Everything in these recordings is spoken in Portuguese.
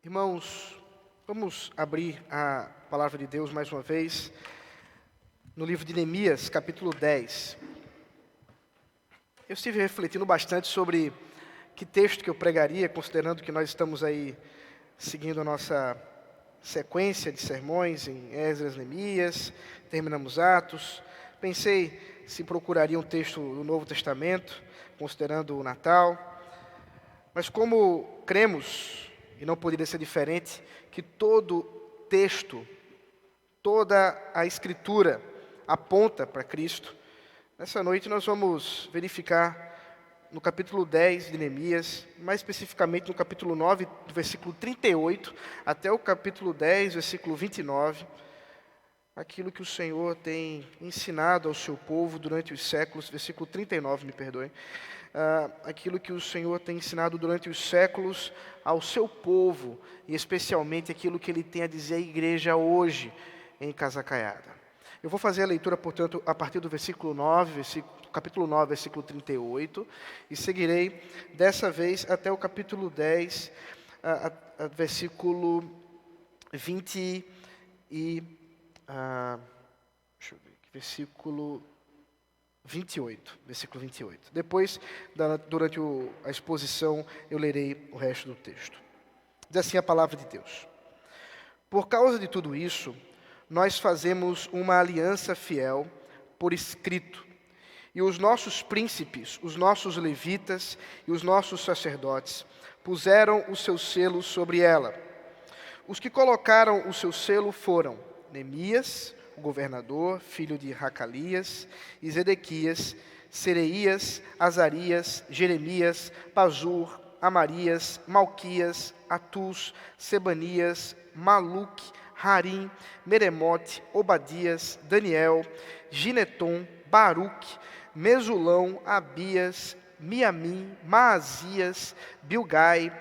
Irmãos, vamos abrir a palavra de Deus mais uma vez no livro de Neemias, capítulo 10. Eu estive refletindo bastante sobre que texto que eu pregaria, considerando que nós estamos aí seguindo a nossa sequência de sermões em Esdras, Neemias, terminamos Atos. Pensei se procuraria um texto do Novo Testamento, considerando o Natal. Mas como cremos, e não poderia ser diferente, que todo texto, toda a Escritura aponta para Cristo, nessa noite nós vamos verificar no capítulo 10 de Neemias, mais especificamente no capítulo 9, do versículo 38, até o capítulo 10, versículo 29, aquilo que o Senhor tem ensinado ao seu povo durante os séculos, versículo 39, me perdoe, aquilo que o Senhor tem ensinado durante os séculos ao seu povo, e especialmente aquilo que Ele tem a dizer à igreja hoje em Casa Caiada. Eu vou fazer a leitura, portanto, a partir do versículo 9, capítulo 9, versículo 38, e seguirei dessa vez até o capítulo 10, versículo 20 e... deixa eu ver aqui, versículo 28. Depois, durante a exposição, eu lerei o resto do texto. Diz assim a palavra de Deus. Por causa de tudo isso, nós fazemos uma aliança fiel por escrito, e os nossos príncipes, os nossos levitas e os nossos sacerdotes puseram o seu selo sobre ela. Os que colocaram o seu selo foram Neemias, o governador, filho de Racalias, e Zedequias, Sereias, Azarias, Jeremias, Pazur, Amarias, Malquias, Atus, Sebanias, Maluque, Harim, Meremote, Obadias, Daniel, Gineton, Baruque, Mesulão, Abias, Miamim, Maazias, Bilgai,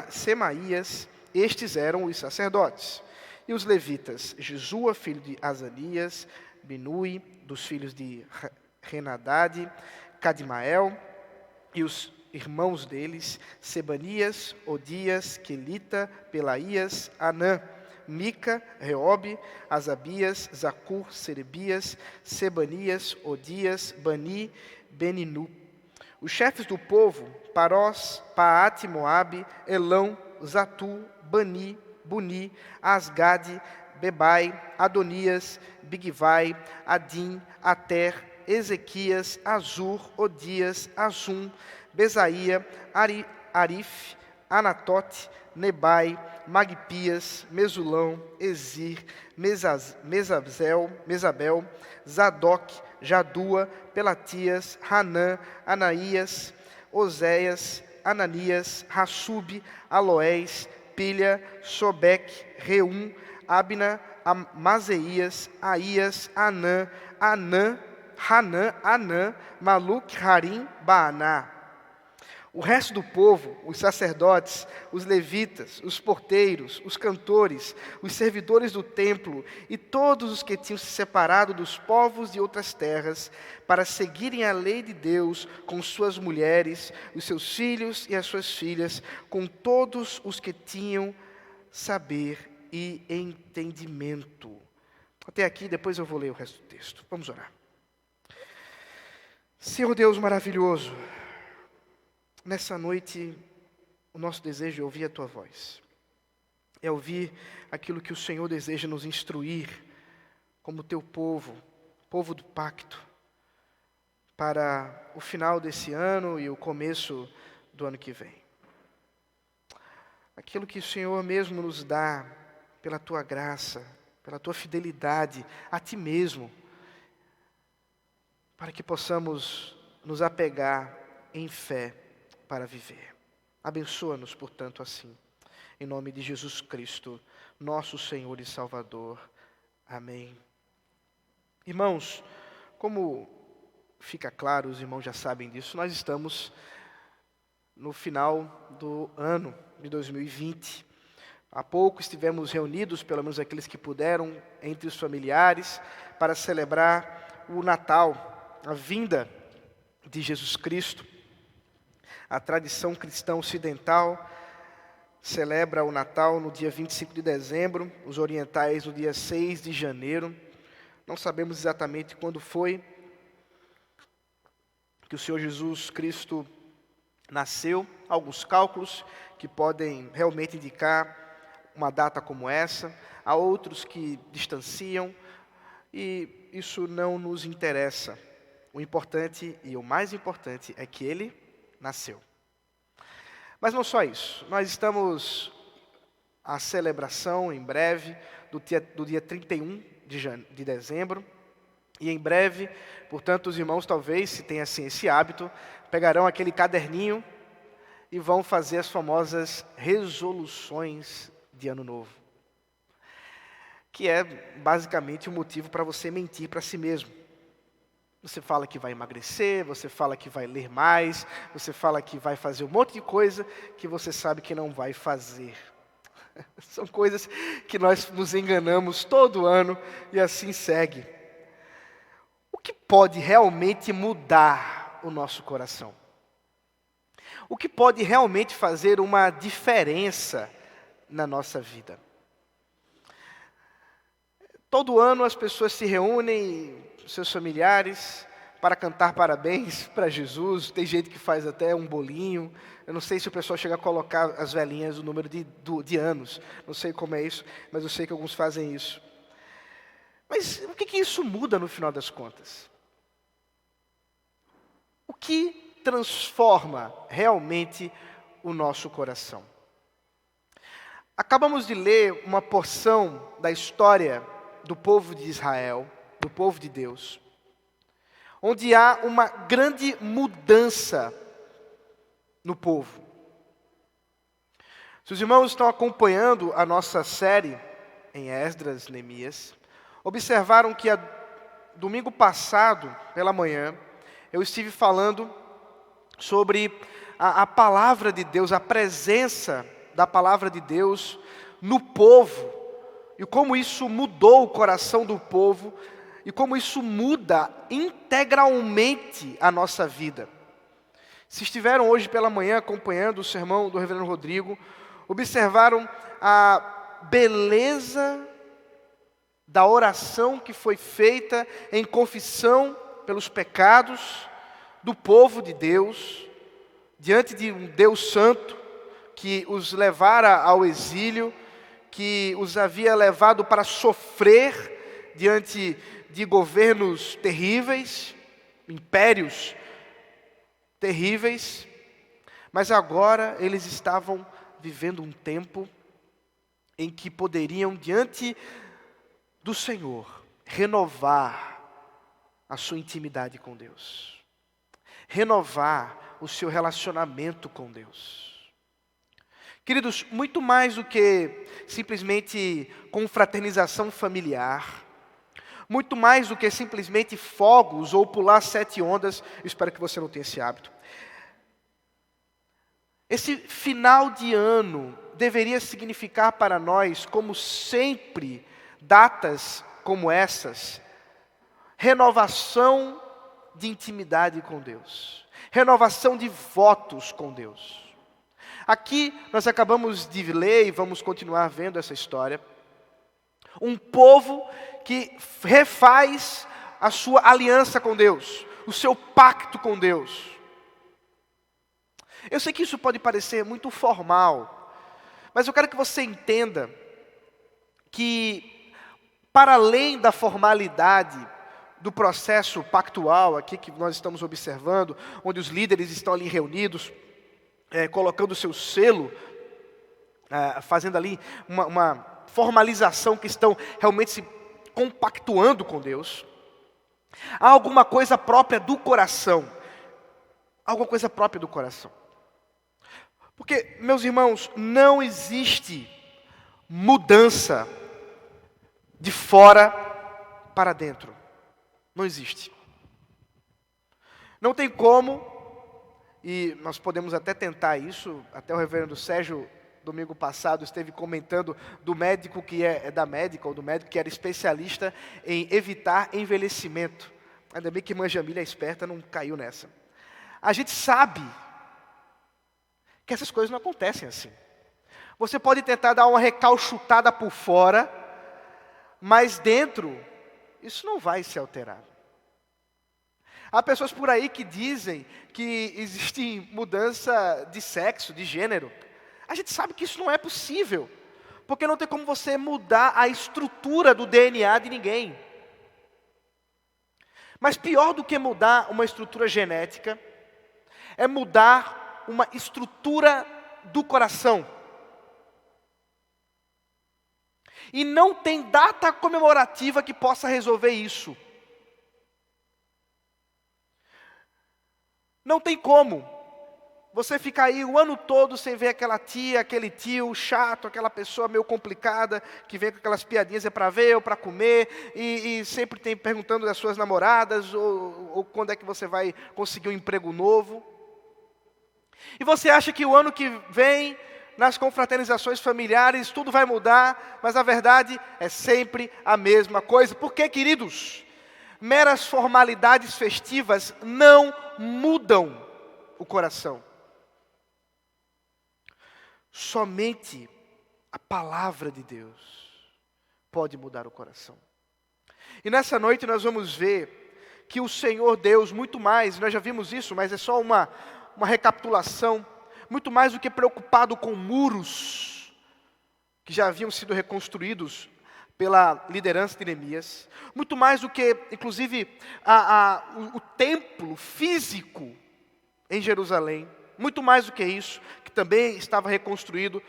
Semaías. Estes eram os sacerdotes. E os levitas, Jesua, filho de Azanias, Binui, dos filhos de Renadade, Cadmael, e os irmãos deles, Sebanias, Odias, Quelita, Pelaías, Anã, Mica, Reobe, Asabias, Zacur, Serebias, Sebanias, Odias, Bani, Beninu. Os chefes do povo, Parós, Paate, Moabe, Elão, Zatu, Bani, Buni, Asgade, Bebai, Adonias, Bigvai, Adim, Ater, Ezequias, Azur, Odias, Azum, Besaía, Arif, Anatote, Nebai, Magpias, Mesulão, Ezir, Mesabel, Zadok, Jadua, Pelatias, Hanã, Anaías, Oséias, Ananias, Hassub, Aloés, Pilha, Sobeque, Reum, Abna, Mazeias, Aías, Hanã, Maluque, Harim, Baaná. O resto do povo, os sacerdotes, os levitas, os porteiros, os cantores, os servidores do templo e todos os que tinham se separado dos povos de outras terras para seguirem a lei de Deus com suas mulheres, os seus filhos e as suas filhas, com todos os que tinham saber e entendimento. Até aqui, depois eu vou ler o resto do texto. Vamos orar. Senhor Deus maravilhoso, nessa noite, o nosso desejo é ouvir a Tua voz. É ouvir aquilo que o Senhor deseja nos instruir como Teu povo, povo do pacto, para o final desse ano e o começo do ano que vem. Aquilo que o Senhor mesmo nos dá pela Tua graça, pela Tua fidelidade a Ti mesmo, para que possamos nos apegar em fé para viver. Abençoa-nos, portanto, assim. Em nome de Jesus Cristo, nosso Senhor e Salvador. Amém. Irmãos, como fica claro, os irmãos já sabem disso, nós estamos no final do ano de 2020. Há pouco estivemos reunidos, pelo menos aqueles que puderam, entre os familiares, para celebrar o Natal, a vinda de Jesus Cristo. A tradição cristã ocidental celebra o Natal no dia 25 de dezembro, os orientais no dia 6 de janeiro. Não sabemos exatamente quando foi que o Senhor Jesus Cristo nasceu. Há alguns cálculos que podem realmente indicar uma data como essa. Há outros que distanciam, e isso não nos interessa. O importante e o mais importante é que ele nasceu. Mas não só isso. Nós estamos à celebração, em breve, do dia 31 de dezembro. E em breve, portanto, os irmãos talvez, se tem assim esse hábito, pegarão aquele caderninho e vão fazer as famosas resoluções de Ano Novo. Que é basicamente o motivo para você mentir para si mesmo. Você fala que vai emagrecer, você fala que vai ler mais, você fala que vai fazer um monte de coisa que você sabe que não vai fazer. São coisas que nós nos enganamos todo ano e assim segue. O que pode realmente mudar o nosso coração? O que pode realmente fazer uma diferença na nossa vida? Todo ano as pessoas se reúnem, seus familiares, para cantar parabéns para Jesus. Tem gente que faz até um bolinho. Eu não sei se o pessoal chega a colocar as velhinhas, o número de anos. Não sei como é isso, mas eu sei que alguns fazem isso. Mas o que isso muda no final das contas? O que transforma realmente o nosso coração? Acabamos de ler uma porção da história do povo de Israel, do povo de Deus, onde há uma grande mudança no povo. Se os irmãos estão acompanhando a nossa série em Esdras, Neemias, observaram que domingo passado, pela manhã, eu estive falando sobre a palavra de Deus, a presença da palavra de Deus no povo, e como isso mudou o coração do povo, e como isso muda integralmente a nossa vida. Se estiveram hoje pela manhã acompanhando o sermão do reverendo Rodrigo, observaram a beleza da oração que foi feita em confissão pelos pecados do povo de Deus, diante de um Deus santo, que os levara ao exílio, que os havia levado para sofrer diante de governos terríveis, impérios terríveis, mas agora eles estavam vivendo um tempo em que poderiam, diante do Senhor, renovar a sua intimidade com Deus, renovar o seu relacionamento com Deus. Queridos, muito mais do que simplesmente confraternização familiar, muito mais do que simplesmente fogos ou pular 7 ondas, eu espero que você não tenha esse hábito. Esse final de ano deveria significar para nós, como sempre, datas como essas, renovação de intimidade com Deus, renovação de votos com Deus. Aqui nós acabamos de ler e vamos continuar vendo essa história. Um povo que refaz a sua aliança com Deus, o seu pacto com Deus. Eu sei que isso pode parecer muito formal, mas eu quero que você entenda que, para além da formalidade do processo pactual aqui que nós estamos observando, onde os líderes estão ali reunidos, colocando o seu selo, fazendo ali uma formalização, que estão realmente se compactuando com Deus, há alguma coisa própria do coração, alguma coisa própria do coração. Porque, meus irmãos, não existe mudança de fora para dentro. Não existe. Não tem como, e nós podemos até tentar isso, até o reverendo Sérgio, domingo passado, esteve comentando do médico que da médica, ou do médico que era especialista em evitar envelhecimento. Ainda bem que irmã Jamília é esperta, não caiu nessa. A gente sabe que essas coisas não acontecem assim. Você pode tentar dar uma recalchutada por fora, mas dentro, isso não vai se alterar. Há pessoas por aí que dizem que existe mudança de sexo, de gênero. A gente sabe que isso não é possível, porque não tem como você mudar a estrutura do DNA de ninguém. Mas pior do que mudar uma estrutura genética, é mudar uma estrutura do coração. E não tem data comemorativa que possa resolver isso. Não tem como você ficar aí o ano todo sem ver aquela tia, aquele tio chato, aquela pessoa meio complicada, que vem com aquelas piadinhas, é para ver ou para comer, e sempre tem perguntando das suas namoradas, ou quando é que você vai conseguir um emprego novo. E você acha que o ano que vem, nas confraternizações familiares, tudo vai mudar, mas a verdade é sempre a mesma coisa. Por quê, queridos? Meras formalidades festivas não mudam o coração. Somente a palavra de Deus pode mudar o coração. E nessa noite nós vamos ver que o Senhor Deus, muito mais, nós já vimos isso, mas é só uma recapitulação, muito mais do que preocupado com muros que já haviam sido reconstruídos pela liderança de Neemias, muito mais do que, inclusive, o templo físico em Jerusalém, muito mais do que isso, que também estava reconstruído.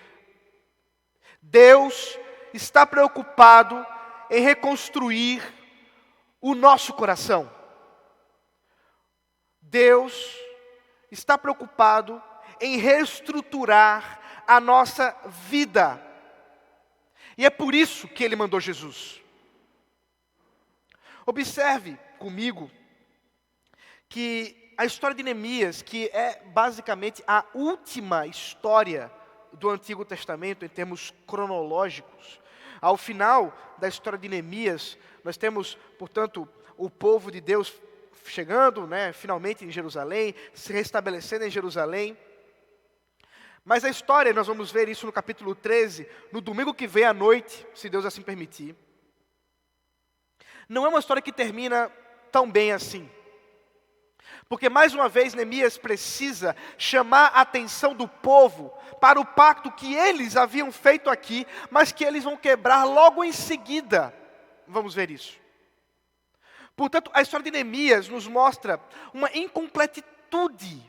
Deus está preocupado em reconstruir o nosso coração. Deus está preocupado em reestruturar a nossa vida. E é por isso que Ele mandou Jesus. Observe comigo que a história de Neemias, que é basicamente a última história do Antigo Testamento em termos cronológicos. Ao final da história de Neemias, nós temos, portanto, o povo de Deus chegando, finalmente em Jerusalém, se restabelecendo em Jerusalém. Mas a história, nós vamos ver isso no capítulo 13, no domingo que vem à noite, se Deus assim permitir. Não é uma história que termina tão bem assim. Porque mais uma vez Neemias precisa chamar a atenção do povo para o pacto que eles haviam feito aqui, mas que eles vão quebrar logo em seguida. Vamos ver isso. Portanto, a história de Neemias nos mostra uma incompletitude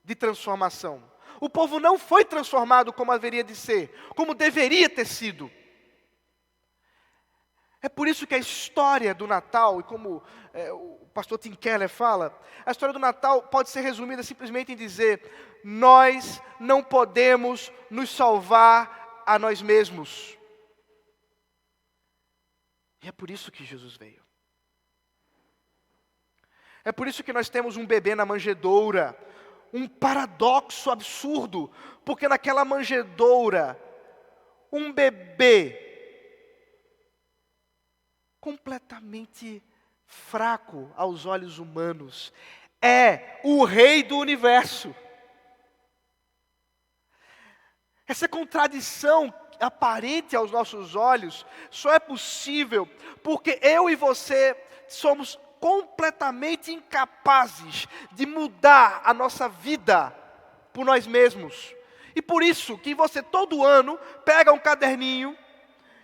de transformação. O povo não foi transformado como haveria de ser, como deveria ter sido. É por isso que a história do Natal, e como o pastor Tim Keller fala, a história do Natal pode ser resumida simplesmente em dizer: nós não podemos nos salvar a nós mesmos. E é por isso que Jesus veio. É por isso que nós temos um bebê na manjedoura. Um paradoxo absurdo, porque naquela manjedoura, um bebê completamente fraco aos olhos humanos é o rei do universo. Essa contradição aparente aos nossos olhos só é possível porque eu e você somos completamente incapazes de mudar a nossa vida por nós mesmos. E por isso que você todo ano pega um caderninho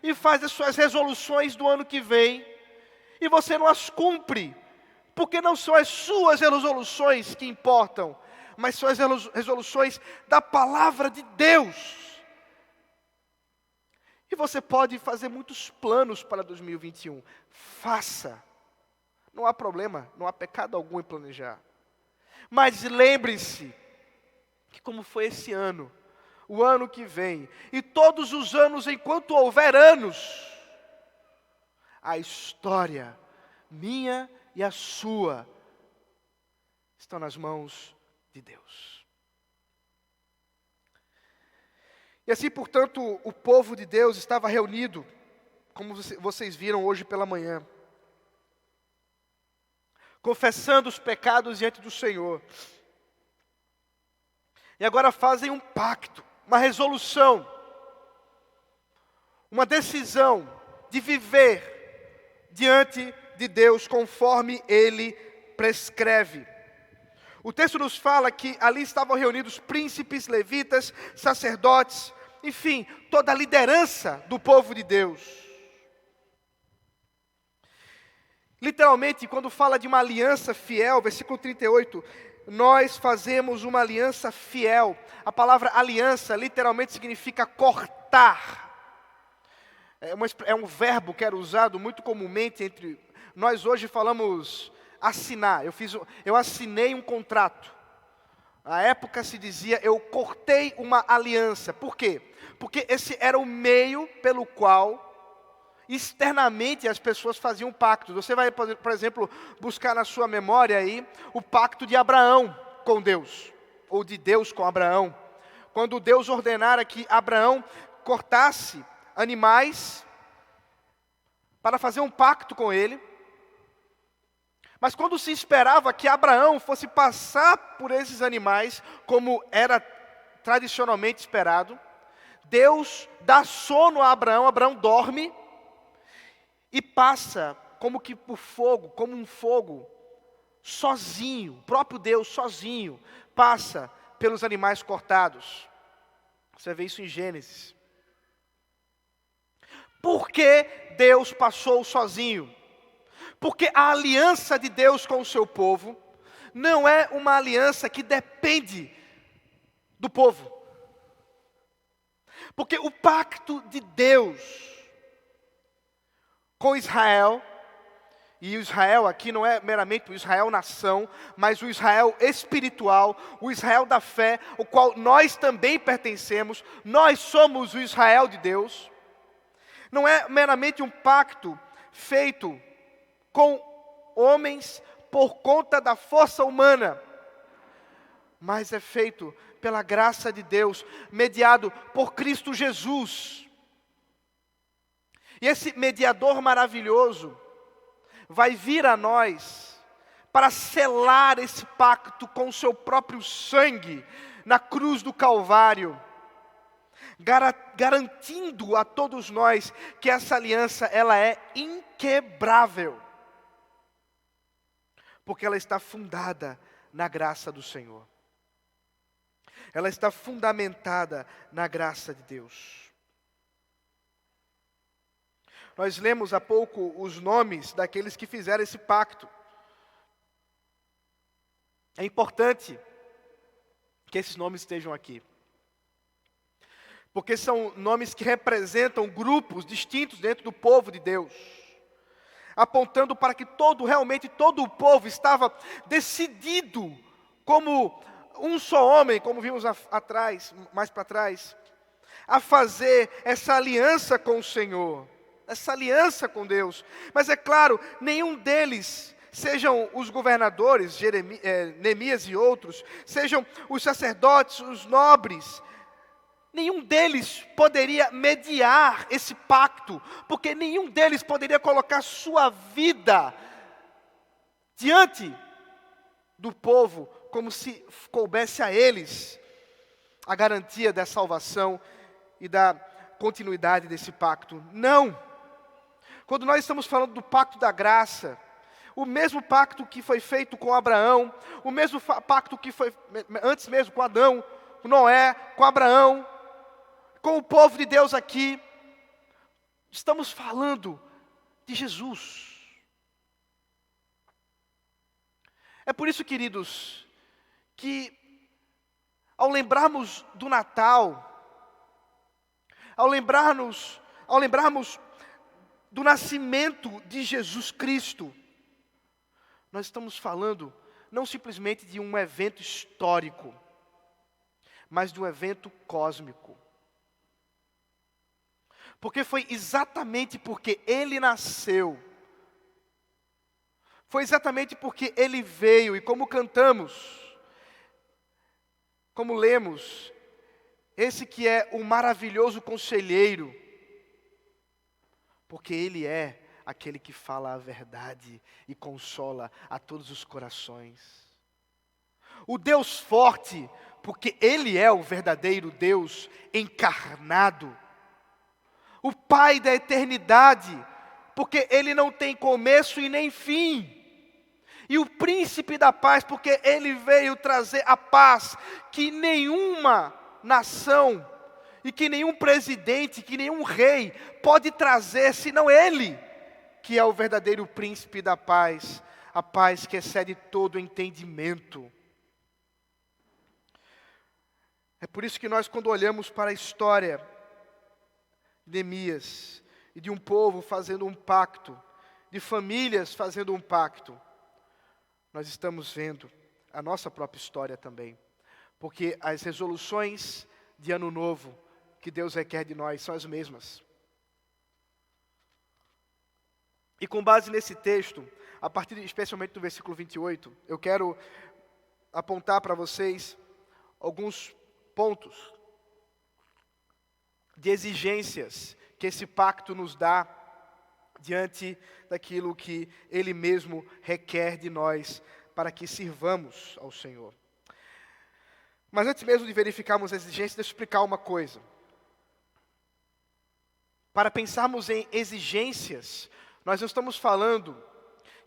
e faz as suas resoluções do ano que vem, e você não as cumpre, porque não são as suas resoluções que importam, mas são as resoluções da palavra de Deus. E você pode fazer muitos planos para 2021. Faça. Não há problema, não há pecado algum em planejar. Mas lembre-se que como foi esse ano, o ano que vem, e todos os anos enquanto houver anos, a história, minha e a sua, estão nas mãos de Deus. E assim, portanto, o povo de Deus estava reunido, como vocês viram hoje pela manhã, confessando os pecados diante do Senhor. E agora fazem um pacto, uma resolução. uma decisão de viver diante de Deus conforme Ele prescreve. O texto nos fala que ali estavam reunidos príncipes, levitas, sacerdotes, enfim, toda a liderança do povo de Deus. Literalmente, quando fala de uma aliança fiel, versículo 38, nós fazemos uma aliança fiel. A palavra aliança literalmente significa cortar. É um verbo que era usado muito comumente entre nós hoje falamos assinar. Eu assinei um contrato. Na época se dizia, eu cortei uma aliança. Por quê? Porque esse era o meio pelo qual externamente as pessoas faziam pactos. Você vai, por exemplo, buscar na sua memória aí o pacto de Abraão com Deus, ou de Deus com Abraão. Quando Deus ordenara que Abraão cortasse animais para fazer um pacto com ele. Mas quando se esperava que Abraão fosse passar por esses animais, como era tradicionalmente esperado, Deus dá sono a Abraão, Abraão dorme e passa como que por fogo, como um fogo, sozinho, o próprio Deus sozinho, passa pelos animais cortados. Você vê isso em Gênesis. Por que Deus passou sozinho? Porque a aliança de Deus com o seu povo não é uma aliança que depende do povo. Porque o pacto de Deus com Israel, e o Israel aqui não é meramente o Israel nação, mas o Israel espiritual, o Israel da fé, o qual nós também pertencemos, nós somos o Israel de Deus. Não é meramente um pacto feito com homens por conta da força humana, mas é feito pela graça de Deus, mediado por Cristo Jesus. E esse mediador maravilhoso vai vir a nós para selar esse pacto com o seu próprio sangue na cruz do Calvário, garantindo a todos nós que essa aliança ela é inquebrável, porque ela está fundada na graça do Senhor. Ela está fundamentada na graça de Deus. Nós lemos há pouco os nomes daqueles que fizeram esse pacto. É importante que esses nomes estejam aqui, porque são nomes que representam grupos distintos dentro do povo de Deus, apontando para que realmente todo o povo estava decidido como um só homem, como vimos mais para trás, a fazer essa aliança com o Senhor, essa aliança com Deus. Mas é claro, nenhum deles, sejam os governadores, Neemias e outros, sejam os sacerdotes, os nobres, nenhum deles poderia mediar esse pacto, porque nenhum deles poderia colocar sua vida diante do povo, como se coubesse a eles a garantia da salvação e da continuidade desse pacto. Não! Quando nós estamos falando do pacto da graça, o mesmo pacto que foi feito com Abraão, o mesmo pacto que foi antes mesmo com Adão, com Noé, com Abraão, com o povo de Deus aqui, estamos falando de Jesus. É por isso, queridos, que ao lembrarmos do Natal, ao lembrarmos do nascimento de Jesus Cristo, nós estamos falando não simplesmente de um evento histórico, mas de um evento cósmico. Porque foi exatamente porque Ele nasceu, foi exatamente porque Ele veio, e como cantamos, como lemos, esse que é o maravilhoso conselheiro, porque Ele é aquele que fala a verdade e consola a todos os corações. O Deus forte, porque Ele é o verdadeiro Deus encarnado. o Pai da eternidade, porque Ele não tem começo e nem fim. E o Príncipe da paz, porque Ele veio trazer a paz que nenhuma nação, e que nenhum presidente, que nenhum rei pode trazer, senão Ele, que é o verdadeiro Príncipe da paz, a paz que excede todo entendimento. É por isso que nós, quando olhamos para a história de Neemias, e de um povo fazendo um pacto, de famílias fazendo um pacto, nós estamos vendo a nossa própria história também. Porque as resoluções de ano novo que Deus requer de nós são as mesmas. E com base nesse texto, a partir especialmente do versículo 28, eu quero apontar para vocês alguns pontos de exigências que esse pacto nos dá diante daquilo que Ele mesmo requer de nós para que sirvamos ao Senhor. Mas antes mesmo de verificarmos as exigências, deixa eu explicar uma coisa. Para pensarmos em exigências, nós não estamos falando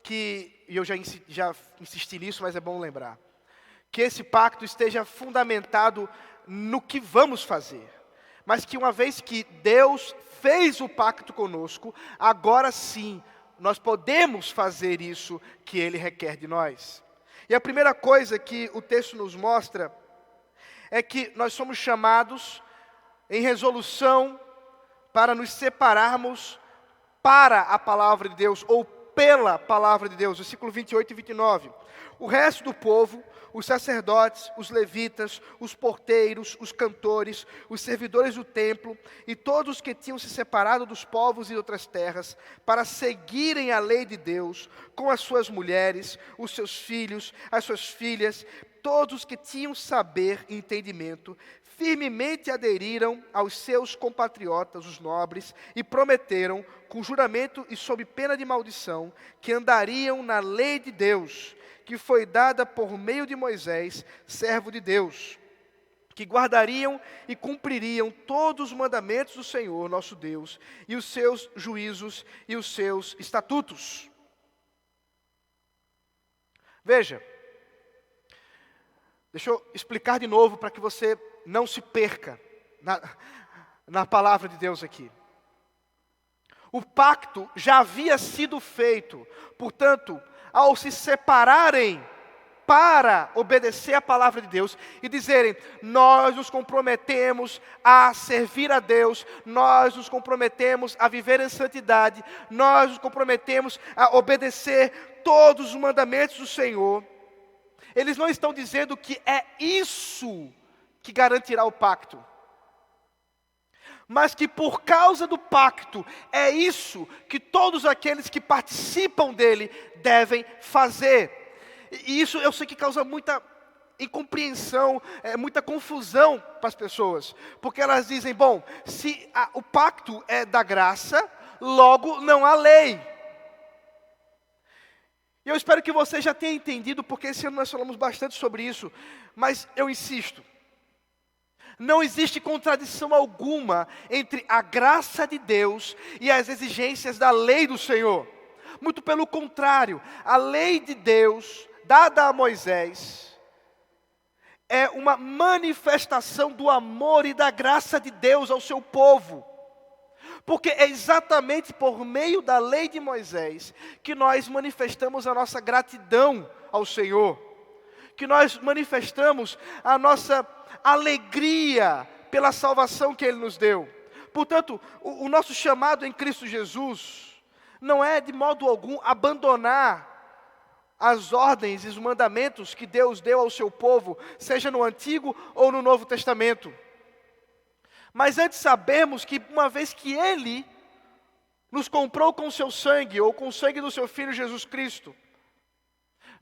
que, e eu já insisti nisso, mas é bom lembrar, que esse pacto esteja fundamentado no que vamos fazer. Mas que uma vez que Deus fez o pacto conosco, agora sim, nós podemos fazer isso que Ele requer de nós. E a primeira coisa que o texto nos mostra é que nós somos chamados em resolução para nos separarmos para a palavra de Deus, ou pela palavra de Deus, versículo 28 e 29. O resto do povo, os sacerdotes, os levitas, os porteiros, os cantores, os servidores do templo e todos que tinham se separado dos povos e de outras terras para seguirem a lei de Deus com as suas mulheres, os seus filhos, as suas filhas, todos que tinham saber e entendimento, firmemente aderiram aos seus compatriotas, os nobres, e prometeram, com juramento e sob pena de maldição, que andariam na lei de Deus, que foi dada por meio de Moisés, servo de Deus, que guardariam e cumpririam todos os mandamentos do Senhor, nosso Deus, e os seus juízos e os seus estatutos. Veja, deixa eu explicar de novo para que você não se perca na palavra de Deus aqui. O pacto já havia sido feito, portanto, ao se separarem para obedecer a palavra de Deus e dizerem, nós nos comprometemos a servir a Deus, nós nos comprometemos a viver em santidade, nós nos comprometemos a obedecer todos os mandamentos do Senhor. Eles não estão dizendo que é isso que garantirá o pacto, mas que por causa do pacto, é isso que todos aqueles que participam dele devem fazer. E isso eu sei que causa muita incompreensão, muita confusão para as pessoas, porque elas dizem, bom, se o pacto é da graça, logo não há lei. E eu espero que você já tenha entendido, porque esse ano nós falamos bastante sobre isso, mas eu insisto, não existe contradição alguma entre a graça de Deus e as exigências da lei do Senhor. Muito pelo contrário, a lei de Deus, dada a Moisés, é uma manifestação do amor e da graça de Deus ao seu povo. Porque é exatamente por meio da lei de Moisés que nós manifestamos a nossa gratidão ao Senhor, que nós manifestamos a nossa alegria pela salvação que Ele nos deu. Portanto, o nosso chamado em Cristo Jesus não é de modo algum abandonar as ordens e os mandamentos que Deus deu ao seu povo, seja no Antigo ou no Novo Testamento. Mas antes sabemos que uma vez que Ele nos comprou com o seu sangue, ou com o sangue do seu Filho Jesus Cristo,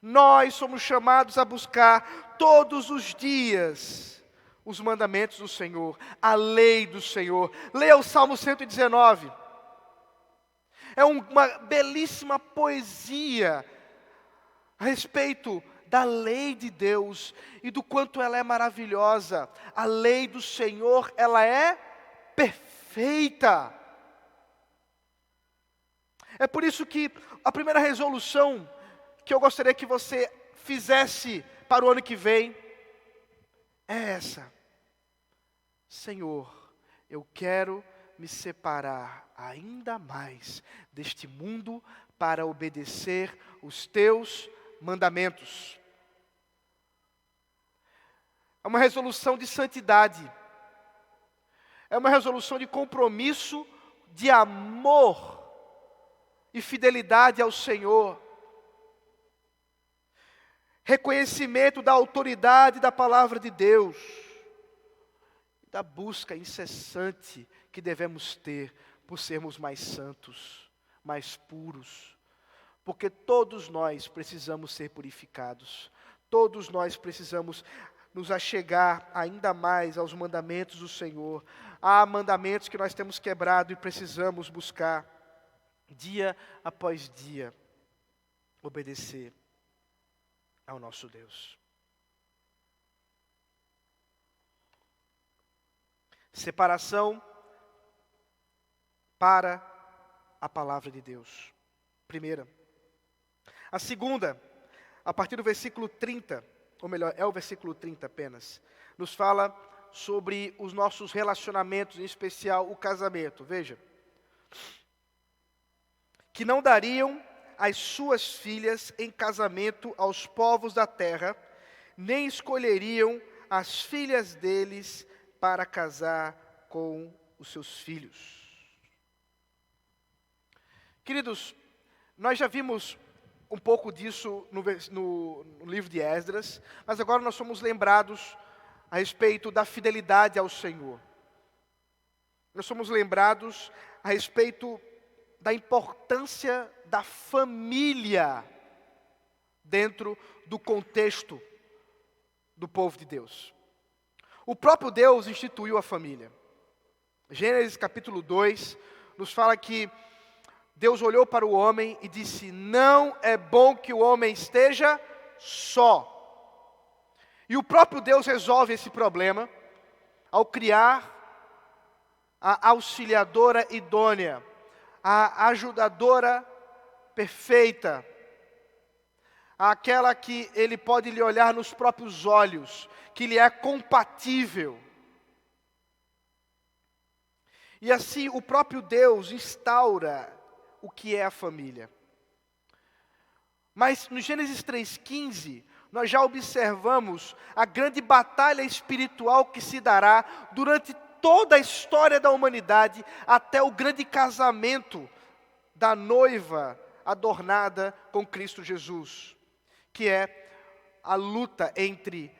nós somos chamados a buscar todos os dias os mandamentos do Senhor, a lei do Senhor. Leia o Salmo 119. É uma belíssima poesia a respeito da lei de Deus e do quanto ela é maravilhosa. A lei do Senhor, ela é perfeita. É por isso que a primeira resolução que eu gostaria que você fizesse para o ano que vem é essa: Senhor, eu quero me separar ainda mais deste mundo para obedecer os teus mandamentos. É uma resolução de santidade. É uma resolução de compromisso, de amor e fidelidade ao Senhor. Reconhecimento da autoridade da palavra de Deus. Da busca incessante que devemos ter por sermos mais santos, mais puros. Porque todos nós precisamos ser purificados. Todos nós precisamos nos achegar ainda mais aos mandamentos do Senhor. Há mandamentos que nós temos quebrado e precisamos buscar, dia após dia, obedecer ao nosso Deus. Separação para a palavra de Deus. Primeira. A segunda, a partir do versículo 30, ou melhor, é o versículo 30 apenas, nos fala sobre os nossos relacionamentos, em especial o casamento. Veja. Que não dariam as suas filhas em casamento aos povos da terra, nem escolheriam as filhas deles para casar com os seus filhos. Queridos, nós já vimos um pouco disso no livro de Esdras, mas agora nós somos lembrados a respeito da fidelidade ao Senhor. Nós somos lembrados a respeito da importância da família dentro do contexto do povo de Deus. O próprio Deus instituiu a família. Gênesis capítulo 2 nos fala que Deus olhou para o homem e disse: não é bom que o homem esteja só. E o próprio Deus resolve esse problema ao criar a auxiliadora idônea, a ajudadora perfeita, aquela que ele pode lhe olhar nos próprios olhos, que lhe é compatível. E assim o próprio Deus instaura o que é a família. Mas no Gênesis 3,15, nós já observamos a grande batalha espiritual que se dará durante toda a história da humanidade, até o grande casamento da noiva adornada com Cristo Jesus, que é a luta entre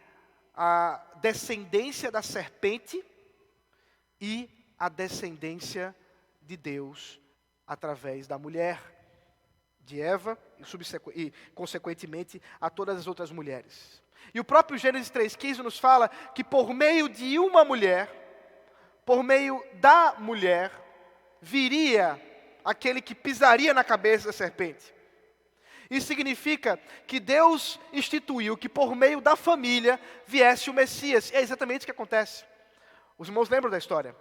a descendência da serpente e a descendência de Deus através da mulher, de Eva e consequentemente a todas as outras mulheres. E o próprio Gênesis 3,15 nos fala que por meio de uma mulher, por meio da mulher, viria aquele que pisaria na cabeça da serpente. Isso significa que Deus instituiu que por meio da família viesse o Messias. E é exatamente o que acontece. Os irmãos lembram da história.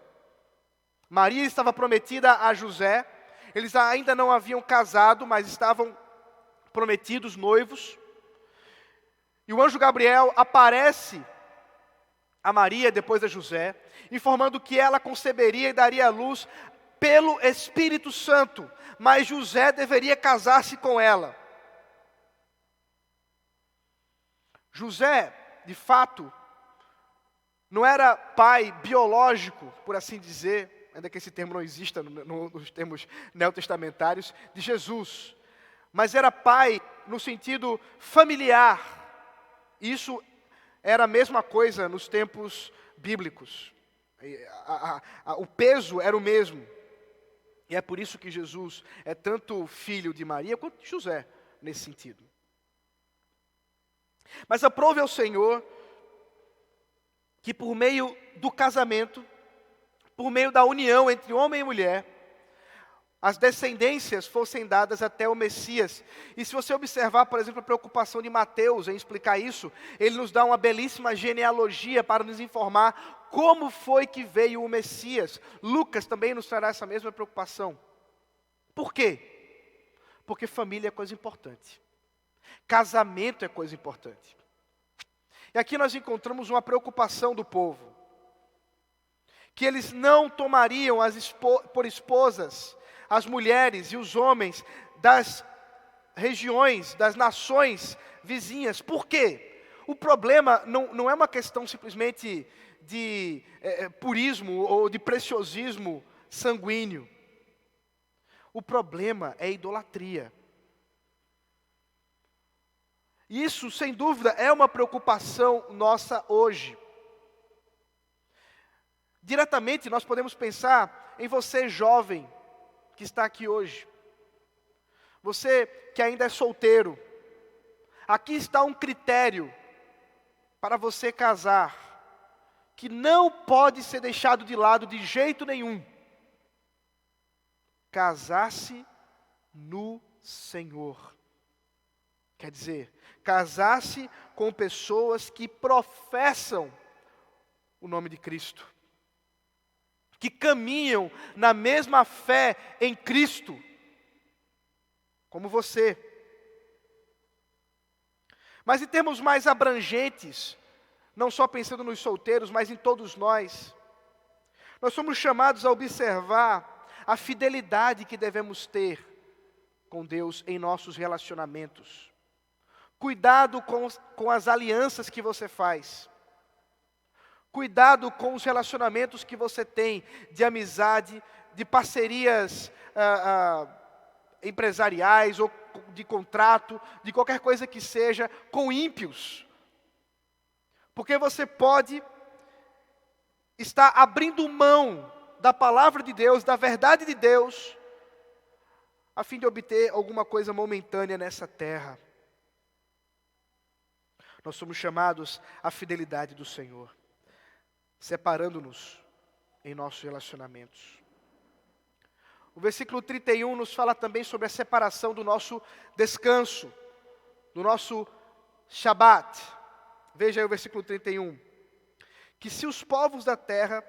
Maria estava prometida a José. Eles ainda não haviam casado, mas estavam prometidos, noivos. E o anjo Gabriel aparece a Maria, depois a José, informando que ela conceberia e daria à luz pelo Espírito Santo, mas José deveria casar-se com ela. José, de fato, não era pai biológico, por assim dizer, ainda que esse termo não exista nos termos neotestamentários, de Jesus, mas era pai no sentido familiar. Isso era a mesma coisa nos tempos bíblicos. O peso era o mesmo. E é por isso que Jesus é tanto filho de Maria quanto de José, nesse sentido. Mas aprove ao Senhor que por meio do casamento, por meio da união entre homem e mulher, as descendências fossem dadas até o Messias. E se você observar, por exemplo, a preocupação de Mateus em explicar isso, ele nos dá uma belíssima genealogia para nos informar como foi que veio o Messias. Lucas também nos trará essa mesma preocupação. Por quê? Porque família é coisa importante. Casamento é coisa importante. E aqui nós encontramos uma preocupação do povo. Que eles não tomariam por esposas as mulheres e os homens das regiões, das nações vizinhas. Por quê? O problema não é uma questão simplesmente de purismo ou de preciosismo sanguíneo. O problema é idolatria. Isso, sem dúvida, é uma preocupação nossa hoje. Diretamente, nós podemos pensar em você, jovem, que está aqui hoje. Você que ainda é solteiro. Aqui está um critério para você casar, que não pode ser deixado de lado de jeito nenhum. Casar-se no Senhor. Quer dizer, casar-se com pessoas que professam o nome de Cristo. Que caminham na mesma fé em Cristo, como você. Mas em termos mais abrangentes, não só pensando nos solteiros, mas em todos nós somos chamados a observar a fidelidade que devemos ter com Deus em nossos relacionamentos. Cuidado com as alianças que você faz. Cuidado com os relacionamentos que você tem de amizade, de parcerias empresariais ou de contrato, de qualquer coisa que seja, com ímpios. Porque você pode estar abrindo mão da palavra de Deus, da verdade de Deus, a fim de obter alguma coisa momentânea nessa terra. Nós somos chamados à fidelidade do Senhor, separando-nos em nossos relacionamentos. O versículo 31 nos fala também sobre a separação do nosso descanso, do nosso Shabat. Veja aí o versículo 31. Que se os povos da terra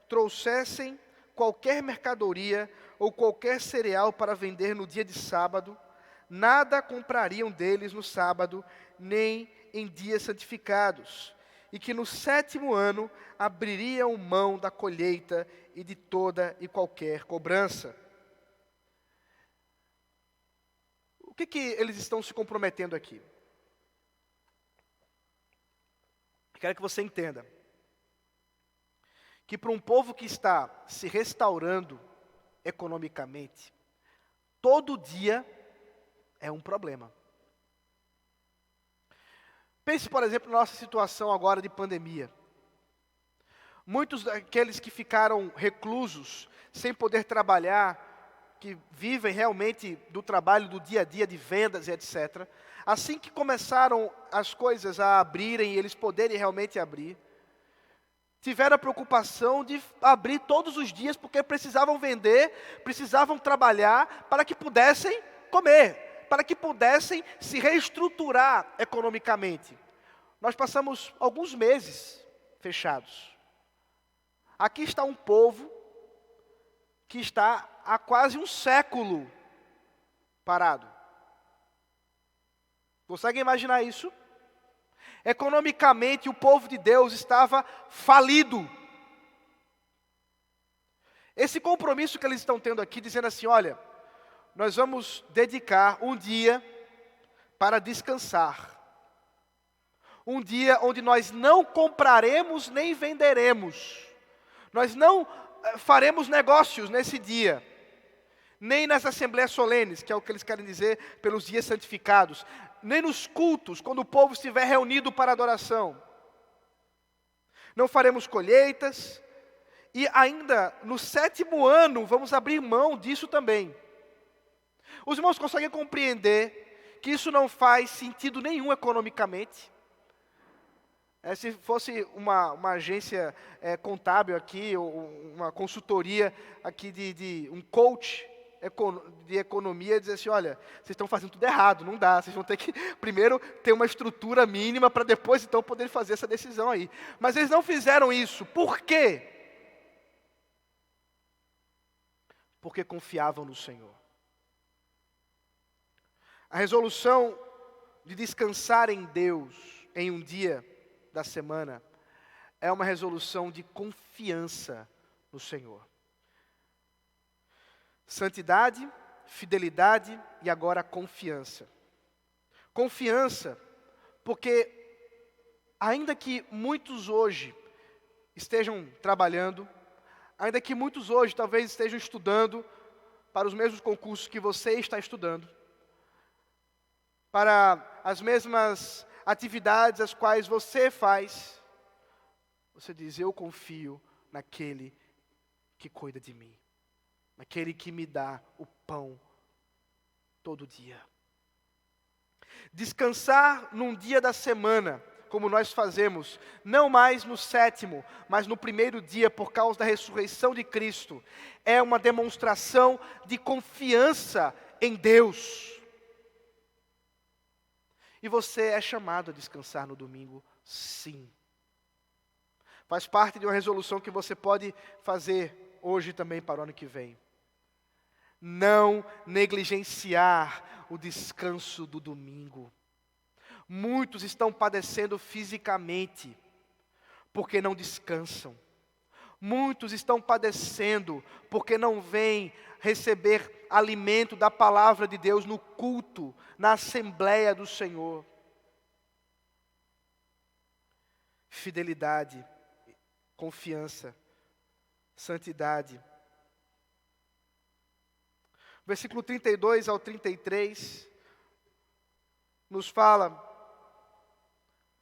trouxessem qualquer mercadoria ou qualquer cereal para vender no dia de sábado, nada comprariam deles no sábado, nem em dias santificados. E que no 7º ano abririam mão da colheita e de toda e qualquer cobrança. O que eles estão se comprometendo aqui? Quero que você entenda que para um povo que está se restaurando economicamente, todo dia é um problema. Pense, por exemplo, na nossa situação agora de pandemia. Muitos daqueles que ficaram reclusos, sem poder trabalhar, que vivem realmente do trabalho do dia a dia, de vendas e etc. Assim que começaram as coisas a abrirem e eles poderem realmente abrir, tiveram a preocupação de abrir todos os dias, porque precisavam vender, precisavam trabalhar para que pudessem comer, para que pudessem se reestruturar economicamente. Nós passamos alguns meses fechados. Aqui está um povo que está há quase um século parado. Consegue imaginar isso? Economicamente, o povo de Deus estava falido. Esse compromisso que eles estão tendo aqui, dizendo assim, olha, nós vamos dedicar um dia para descansar. Um dia onde nós não compraremos nem venderemos. Nós não faremos negócios nesse dia. Nem nas assembleias solenes, que é o que eles querem dizer pelos dias santificados. Nem nos cultos, quando o povo estiver reunido para adoração. Não faremos colheitas. E ainda no 7º ano, vamos abrir mão disso também. Os irmãos conseguem compreender que isso não faz sentido nenhum economicamente? Se fosse uma agência contábil aqui, ou uma consultoria aqui de um coach de economia, dizer assim, olha, vocês estão fazendo tudo errado, não dá, vocês vão ter que primeiro ter uma estrutura mínima para depois então poder fazer essa decisão aí. Mas eles não fizeram isso, por quê? Porque confiavam no Senhor. A resolução de descansar em Deus em um dia da semana é uma resolução de confiança no Senhor. Santidade, fidelidade e agora confiança. Confiança, porque ainda que muitos hoje estejam trabalhando, ainda que muitos hoje talvez estejam estudando para os mesmos concursos que você está estudando, para as mesmas atividades as quais você faz, você diz: eu confio naquele que cuida de mim, naquele que me dá o pão todo dia. Descansar num dia da semana, como nós fazemos, não mais no 7º, mas no primeiro dia, por causa da ressurreição de Cristo, é uma demonstração de confiança em Deus. E você é chamado a descansar no domingo, sim. Faz parte de uma resolução que você pode fazer hoje também para o ano que vem. Não negligenciar o descanso do domingo. Muitos estão padecendo fisicamente porque não descansam. Muitos estão padecendo porque não vêm receber alimento da palavra de Deus no culto, na Assembleia do Senhor. Fidelidade, confiança, santidade. Versículo 32 ao 33 nos fala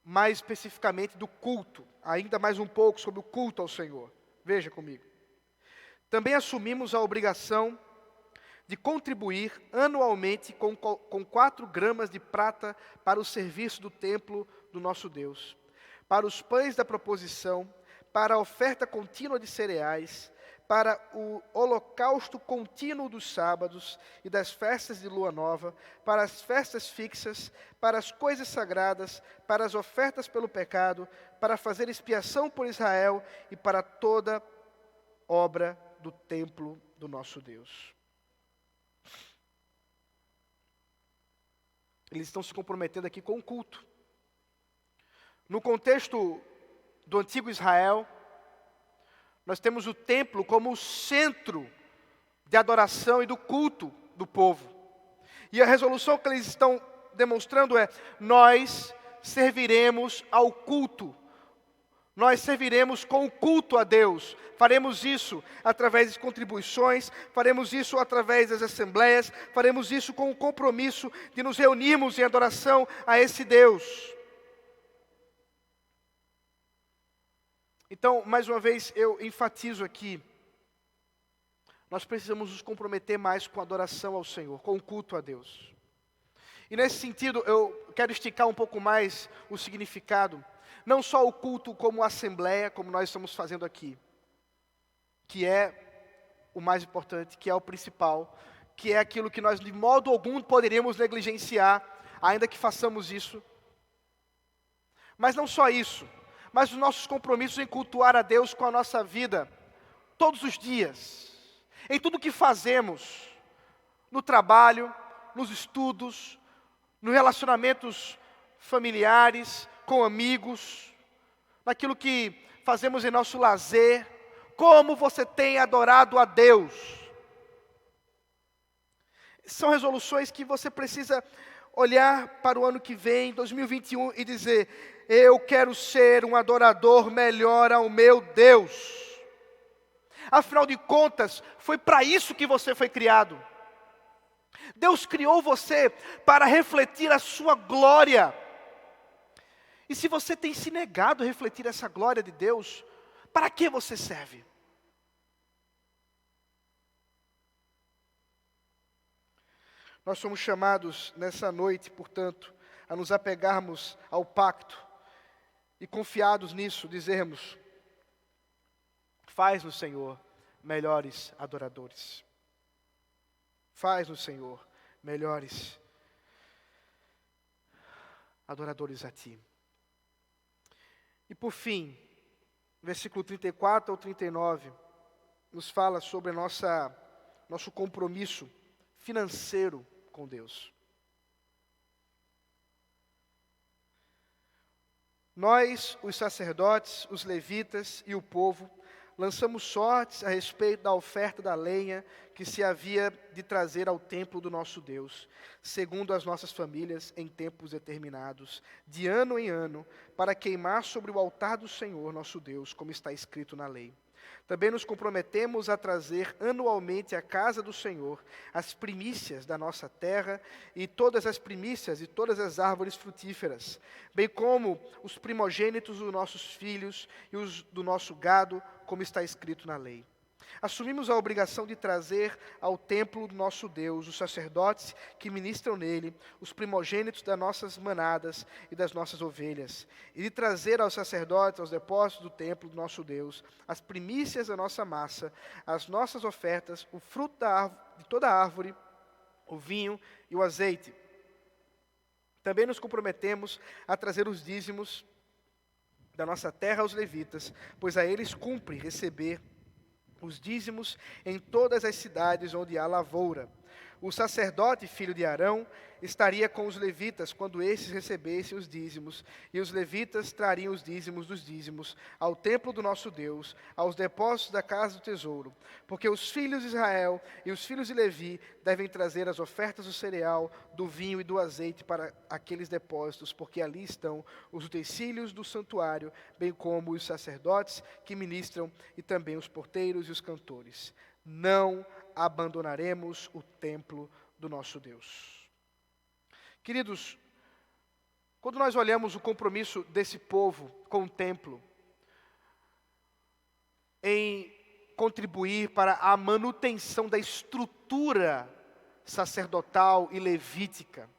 mais especificamente do culto, ainda mais um pouco sobre o culto ao Senhor. Veja comigo. Também assumimos a obrigação de contribuir anualmente com 4 gramas de prata para o serviço do templo do nosso Deus, para os pães da proposição, para a oferta contínua de cereais, para o holocausto contínuo dos sábados e das festas de lua nova, para as festas fixas, para as coisas sagradas, para as ofertas pelo pecado, para fazer expiação por Israel e para toda obra do templo do nosso Deus. Eles estão se comprometendo aqui com o culto. No contexto do antigo Israel, nós temos o templo como o centro de adoração e do culto do povo. E a resolução que eles estão demonstrando é: nós serviremos ao culto. Nós serviremos com o culto a Deus. Faremos isso através de contribuições, faremos isso através das assembleias, faremos isso com o compromisso de nos reunirmos em adoração a esse Deus. Então, mais uma vez, eu enfatizo aqui, nós precisamos nos comprometer mais com a adoração ao Senhor, com o culto a Deus. E nesse sentido, eu quero esticar um pouco mais o significado, não só o culto como assembleia, como nós estamos fazendo aqui, que é o mais importante, que é o principal, que é aquilo que nós de modo algum poderíamos negligenciar, ainda que façamos isso. Mas não só isso, mas os nossos compromissos em cultuar a Deus com a nossa vida, todos os dias, em tudo que fazemos, no trabalho, nos estudos, nos relacionamentos familiares, com amigos, naquilo que fazemos em nosso lazer, como você tem adorado a Deus. São resoluções que você precisa olhar para o ano que vem, 2021, e dizer: eu quero ser um adorador melhor ao meu Deus. Afinal de contas, foi para isso que você foi criado. Deus criou você para refletir a sua glória. E se você tem se negado a refletir essa glória de Deus, para que você serve? Nós somos chamados nessa noite, portanto, a nos apegarmos ao pacto e, confiados nisso, dizermos: faz-nos, Senhor, melhores adoradores. Faz-nos, Senhor, melhores adoradores a Ti. E por fim, versículo 34 ao 39, nos fala sobre nosso compromisso financeiro com Deus. Nós, os sacerdotes, os levitas e o povo, lançamos sortes a respeito da oferta da lenha que se havia de trazer ao templo do nosso Deus, segundo as nossas famílias, em tempos determinados, de ano em ano, para queimar sobre o altar do Senhor nosso Deus, como está escrito na lei. Também nos comprometemos a trazer anualmente à casa do Senhor as primícias da nossa terra e todas as primícias e todas as árvores frutíferas, bem como os primogênitos dos nossos filhos e os do nosso gado, como está escrito na lei. Assumimos a obrigação de trazer ao templo do nosso Deus os sacerdotes que ministram nele, os primogênitos das nossas manadas e das nossas ovelhas, e de trazer aos sacerdotes, aos depósitos do templo do nosso Deus, as primícias da nossa massa, as nossas ofertas, o fruto de toda a árvore, o vinho e o azeite. Também nos comprometemos a trazer os dízimos da nossa terra aos levitas, pois a eles cumpre receber os dízimos em todas as cidades onde há lavoura. O sacerdote, filho de Arão, estaria com os levitas quando esses recebessem os dízimos, e os levitas trariam os dízimos dos dízimos ao templo do nosso Deus, aos depósitos da casa do tesouro, porque os filhos de Israel e os filhos de Levi devem trazer as ofertas do cereal, do vinho e do azeite para aqueles depósitos, porque ali estão os utensílios do santuário, bem como os sacerdotes que ministram e também os porteiros e os cantores. Não abandonaremos o templo do nosso Deus. Queridos, quando nós olhamos o compromisso desse povo com o templo, em contribuir para a manutenção da estrutura sacerdotal e levítica,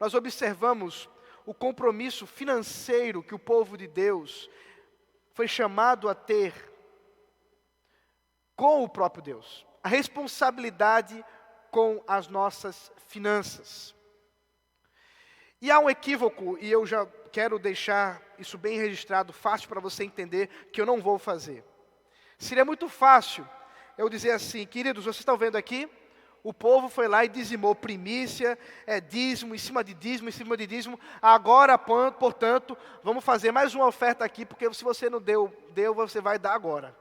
nós observamos o compromisso financeiro que o povo de Deus foi chamado a ter com o próprio Deus, a responsabilidade com as nossas finanças. E há um equívoco, e eu já quero deixar isso bem registrado, fácil para você entender, que eu não vou fazer. Seria muito fácil eu dizer assim, queridos, vocês estão vendo aqui? O povo foi lá e dizimou primícia, dízimo, em cima de dízimo, em cima de dízimo. Agora, portanto, vamos fazer mais uma oferta aqui, porque se você não deu, você vai dar agora.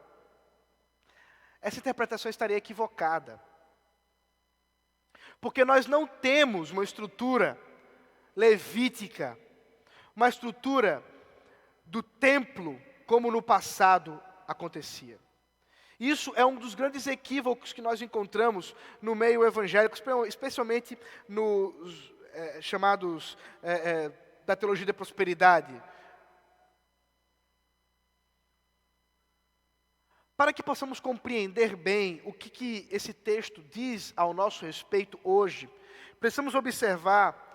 Essa interpretação estaria equivocada. Porque nós não temos uma estrutura levítica, uma estrutura do templo, como no passado acontecia. Isso é um dos grandes equívocos que nós encontramos no meio evangélico, especialmente nos chamados da teologia da prosperidade. Para que possamos compreender bem o que esse texto diz ao nosso respeito hoje, precisamos observar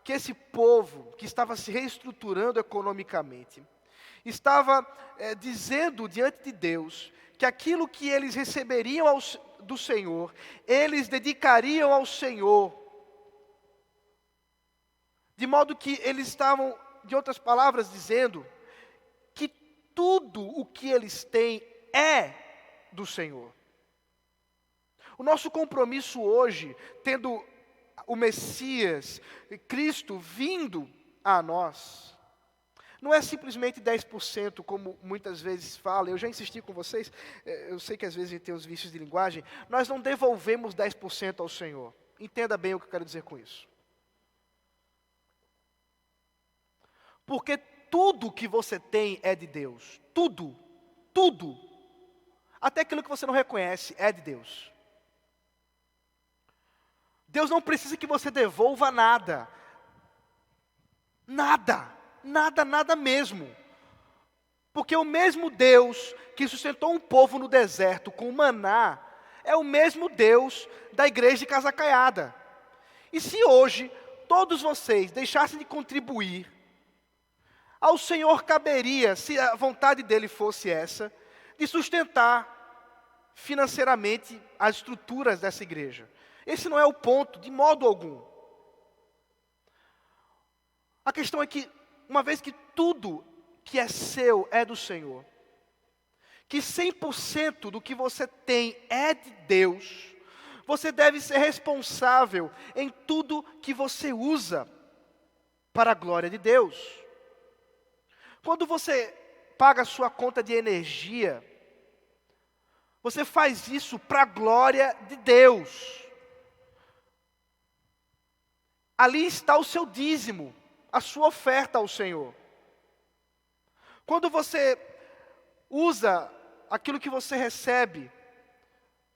que esse povo que estava se reestruturando economicamente, estava dizendo diante de Deus que aquilo que eles receberiam do Senhor, eles dedicariam ao Senhor, de modo que eles estavam, de outras palavras, dizendo que tudo o que eles têm é do Senhor. O nosso compromisso hoje, tendo o Messias, Cristo, vindo a nós, não é simplesmente 10%, como muitas vezes falam. Eu já insisti com vocês, eu sei que às vezes a gente tem os vícios de linguagem. Nós não devolvemos 10% ao Senhor. Entenda bem o que eu quero dizer com isso. Porque tudo que você tem é de Deus. Tudo. Tudo. Até aquilo que você não reconhece é de Deus. Deus não precisa que você devolva nada. Nada. Nada, nada mesmo. Porque o mesmo Deus que sustentou um povo no deserto com maná, é o mesmo Deus da igreja de Casa Caiada. E se hoje todos vocês deixassem de contribuir, ao Senhor caberia, se a vontade dele fosse essa, de sustentar financeiramente as estruturas dessa igreja. Esse não é o ponto, de modo algum. A questão é que, uma vez que tudo que é seu é do Senhor, que 100% do que você tem é de Deus, você deve ser responsável em tudo que você usa para a glória de Deus. Quando você paga a sua conta de energia, você faz isso para a glória de Deus. Ali está o seu dízimo, a sua oferta ao Senhor. Quando você usa aquilo que você recebe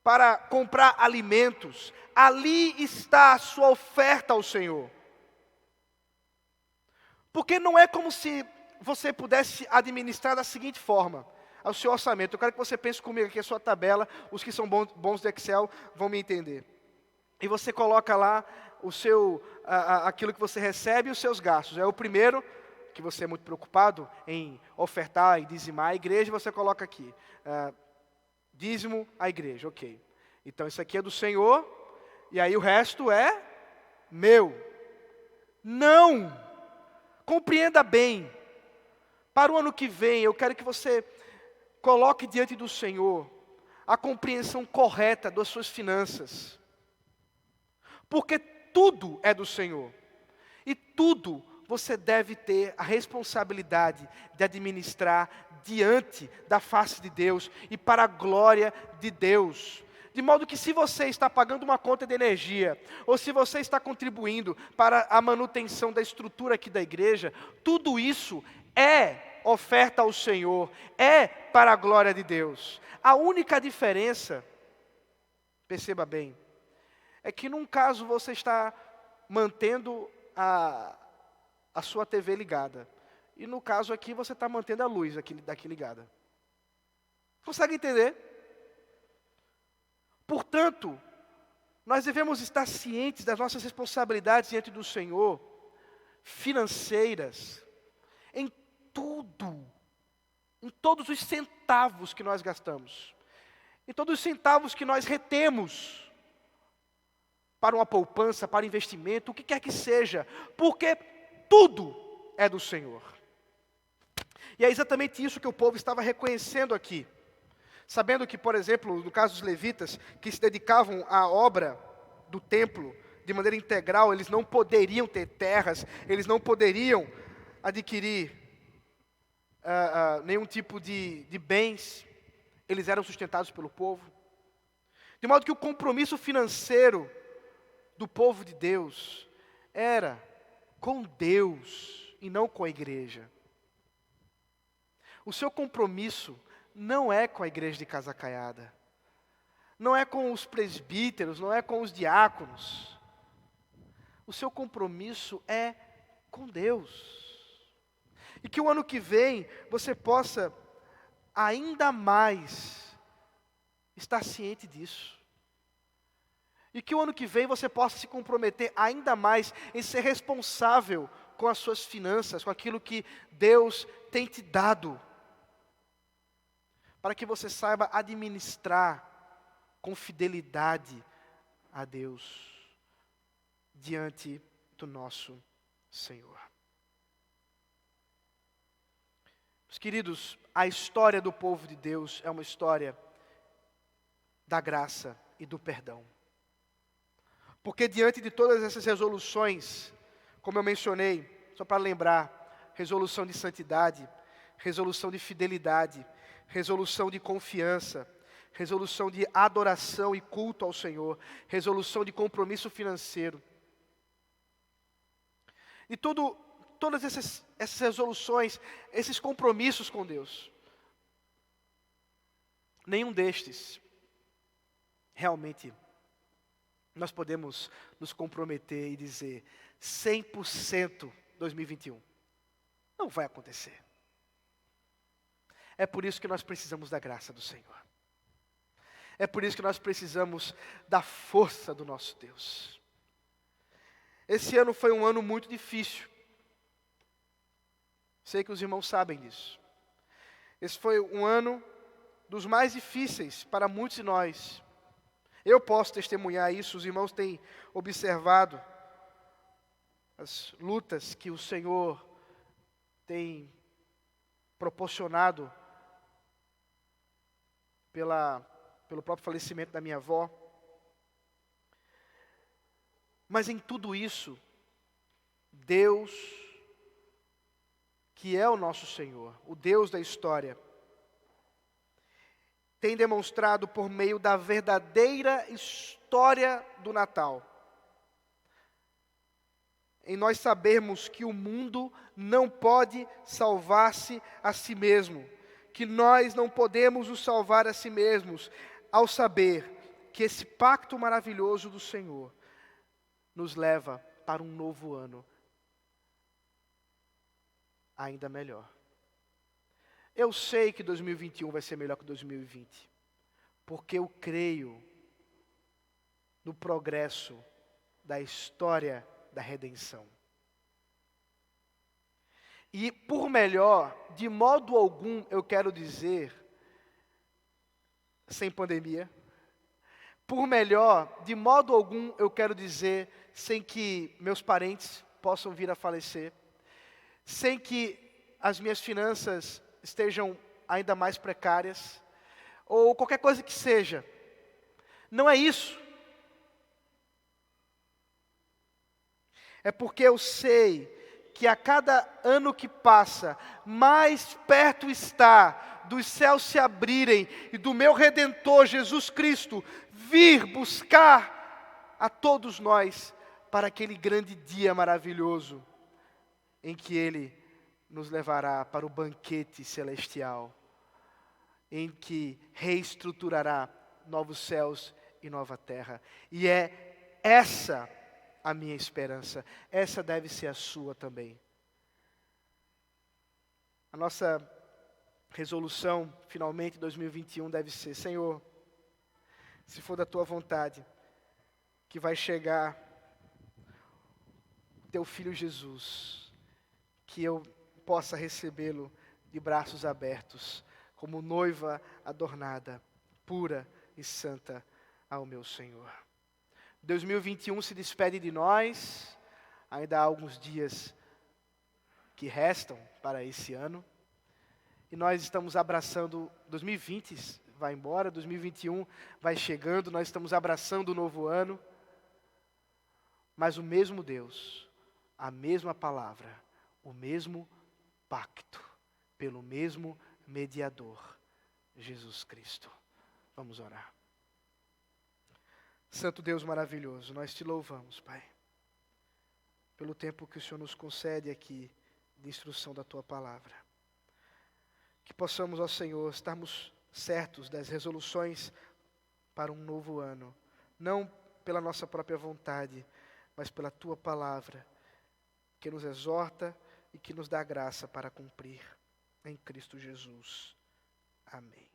para comprar alimentos, ali está a sua oferta ao Senhor. Porque não é como se você pudesse administrar da seguinte forma, o seu orçamento. Eu quero que você pense comigo aqui a sua tabela, os que são bons de Excel vão me entender. E você coloca lá o seu, aquilo que você recebe e os seus gastos. É o primeiro, que você é muito preocupado em ofertar e dizimar a igreja, você coloca aqui, dízimo à igreja, ok. Então isso aqui é do Senhor, e aí o resto é meu. Não! Compreenda bem. Para o ano que vem, eu quero que você coloque diante do Senhor a compreensão correta das suas finanças. Porque tudo é do Senhor. E tudo você deve ter a responsabilidade de administrar diante da face de Deus e para a glória de Deus. De modo que se você está pagando uma conta de energia, ou se você está contribuindo para a manutenção da estrutura aqui da igreja, tudo isso é oferta ao Senhor, é para a glória de Deus. A única diferença, perceba bem, é que num caso você está mantendo a sua TV ligada, e no caso aqui você está mantendo a luz daqui ligada. Consegue entender? Portanto, nós devemos estar cientes das nossas responsabilidades diante do Senhor, financeiras, em tudo, em todos os centavos que nós gastamos, em todos os centavos que nós retemos, para uma poupança, para investimento, o que quer que seja, porque tudo é do Senhor. E é exatamente isso que o povo estava reconhecendo aqui. Sabendo que, por exemplo, no caso dos levitas, que se dedicavam à obra do templo de maneira integral, eles não poderiam ter terras, eles não poderiam adquirir nenhum tipo de bens, eles eram sustentados pelo povo. De modo que o compromisso financeiro do povo de Deus era com Deus e não com a igreja. O seu compromisso não é com a igreja de Casa Caiada, não é com os presbíteros, não é com os diáconos. O seu compromisso é com Deus. E que o ano que vem você possa ainda mais estar ciente disso. E que o ano que vem você possa se comprometer ainda mais em ser responsável com as suas finanças, com aquilo que Deus tem te dado. Para que você saiba administrar com fidelidade a Deus diante do nosso Senhor. Meus queridos, a história do povo de Deus é uma história da graça e do perdão. Porque diante de todas essas resoluções, como eu mencionei, só para lembrar, resolução de santidade, resolução de fidelidade, resolução de confiança, resolução de adoração e culto ao Senhor, resolução de compromisso financeiro. E todas essas resoluções, esses compromissos com Deus, nenhum destes realmente nós podemos nos comprometer e dizer 100% 2021. Não vai acontecer. É por isso que nós precisamos da graça do Senhor. É por isso que nós precisamos da força do nosso Deus. Esse ano foi um ano muito difícil. Sei que os irmãos sabem disso. Esse foi um ano dos mais difíceis para muitos de nós. Eu posso testemunhar isso, os irmãos têm observado as lutas que o Senhor tem proporcionado pelo próprio falecimento da minha avó. Mas em tudo isso, Deus, que é o nosso Senhor, o Deus da história, tem demonstrado por meio da verdadeira história do Natal, em nós sabermos que o mundo não pode salvar-se a si mesmo, que nós não podemos nos salvar a si mesmos, ao saber que esse pacto maravilhoso do Senhor nos leva para um novo ano ainda melhor. Eu sei que 2021 vai ser melhor que 2020, porque eu creio no progresso da história da redenção. E por melhor, de modo algum eu quero dizer, sem pandemia, por melhor, de modo algum eu quero dizer, sem que meus parentes possam vir a falecer, sem que as minhas finanças estejam ainda mais precárias, ou qualquer coisa que seja. Não é isso. É porque eu sei que a cada ano que passa, mais perto está dos céus se abrirem e do meu Redentor Jesus Cristo vir buscar a todos nós para aquele grande dia maravilhoso em que Ele nos levará para o banquete celestial, em que reestruturará novos céus e nova terra. E é essa a minha esperança, essa deve ser a sua também. A nossa resolução, finalmente, 2021, deve ser: Senhor, se for da Tua vontade, que vai chegar Teu Filho Jesus, que eu possa recebê-lo de braços abertos, como noiva adornada, pura e santa ao meu Senhor. 2021 se despede de nós, ainda há alguns dias que restam para esse ano, e nós estamos abraçando, 2020 vai embora, 2021 vai chegando, nós estamos abraçando o novo ano, mas o mesmo Deus, a mesma palavra, o mesmo pacto, pelo mesmo mediador, Jesus Cristo. Vamos orar. Santo Deus maravilhoso, nós te louvamos, Pai, pelo tempo que o Senhor nos concede aqui de instrução da Tua palavra. Que possamos, ó Senhor, estarmos certos das resoluções para um novo ano, não pela nossa própria vontade, mas pela Tua palavra, que nos exorta e que nos dá graça para cumprir em Cristo Jesus. Amém.